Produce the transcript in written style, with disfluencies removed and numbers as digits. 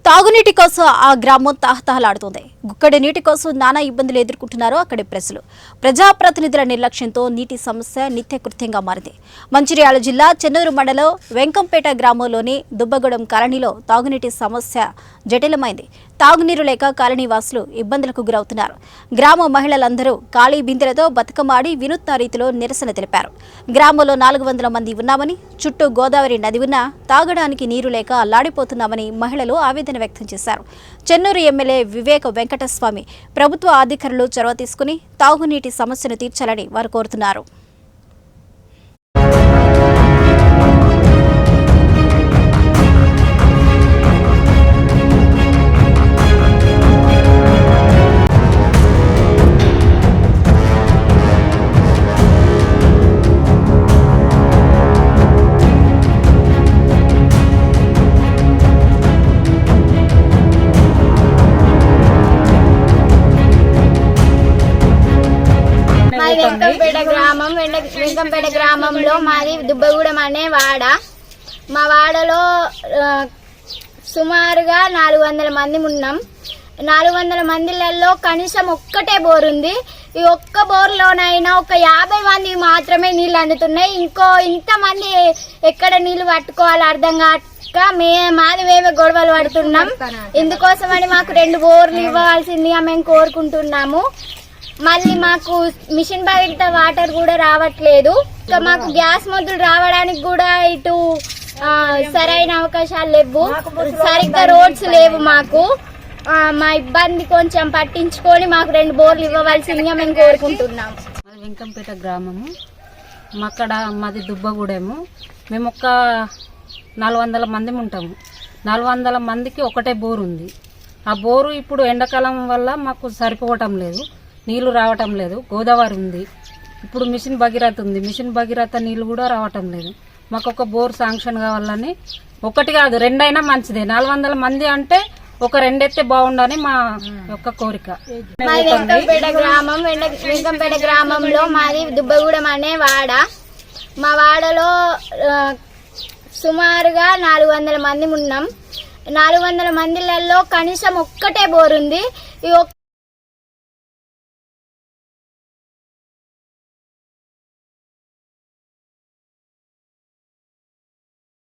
తాగునీటి కోసం ఆ గ్రామం తహతహలాడుతోంది. గుక్కడి నీటి కోసం నానా ఇబ్బందులు ఎదుర్కొంటున్నారు అక్కడి ప్రజలు. ప్రజాప్రతినిధుల నిర్లక్ష్యంతో నీటి సమస్య నిత్యకృత్యంగా మారింది. మంచిర్యాల జిల్లా చెన్నూరు మండలం వెంకంపేట గ్రామంలోని దుబ్బగూడెం కాలనీలో తాగునీటి సమస్య జటిలమైంది. తాగునీరు లేక కాలనీవాసులు ఇబ్బందులకు గురవుతున్నారు. గ్రామ మహిళలందరూ ఖాళీ బిందెలతో బతుకమాడి వినూత్న రీతిలో నిరసన తెలిపారు. గ్రామంలో 400 మంది ఉన్నామని, చుట్టూ గోదావరి నది ఉన్నా తాగడానికి నీరు లేక అల్లాడిపోతున్నామని మహిళలు ఆవేదన వ్యక్తం చేశారు. చెన్నూరు ఎమ్మెల్యే వివేక వెంకటస్వామి ప్రభుత్వ అధికారులు చొరవ తీసుకుని తాగునీటి సమస్యను తీర్చాలని వారు కోరుతున్నారు. వెంకంపేట గ్రామంలో మాది దుబ్బగూడెం అనే వాడ. మా వాడలో సుమారుగా 400 మంది ఉన్నాం. 400 మందిలలో కనీసం ఒక్కటే బోర్ ఉంది. ఈ ఒక్క బోర్లోనైనా ఒక 50 మంది మాత్రమే నీళ్లు అందుతున్నాయి. ఇంతమంది ఎక్కడ నీళ్లు పట్టుకోవాలో అర్థం కాక మేమే గొడవలు పడుతున్నాం. ఇందుకోసమని మాకు 2 బోర్లు ఇవ్వాల్సిందిగా మేము కోరుకుంటున్నాము. మళ్ళీ మాకు మిషన్ భగీరథ వాటర్ కూడా రావట్లేదు. ఇంకా మాకు గ్యాస్ మొద్దులు రావడానికి కూడా ఇటు సరైన అవకాశాలు లేవు. సరిగ్గా రోడ్స్ లేవు. మాకు మా ఇబ్బంది కొంచెం పట్టించుకొని మాకు 2 బోర్లు ఇవ్వవలసిందిగా మేము కోరుకుంటున్నాము. వెంకంపేట గ్రామము, మాది దుబ్బగూడెము. మేము ఒక 400 మంది ఉంటాము. 400 మందికి ఒకటే బోరు ఉంది. ఆ బోరు ఇప్పుడు ఎండాకాలం వల్ల మాకు సరిపోవటం లేదు, నీళ్లు రావటం లేదు. గోదావరి ఉంది, ఇప్పుడు మిషన్ భగీరథ ఉంది. మిషన్ భగీరథ నీళ్లు కూడా రావటం లేదు. మాకు ఒక బోర్ శాంక్షన్ కావాలని, ఒకటి కాదు 2 అయినా మంచిదే. 400 మంది అంటే ఒక 2 ఎత్తే బాగుండని మా యొక్క కోరిక. వెంకంపేట గ్రామంలో మాది దుబ్బగూడెం అనే వాడ. మా వాడలో సుమారుగా 400 మంది ఉన్నాం. 400 మందిలలో కనీసం ఒక్కటే బోర్ ఉంది. ఈ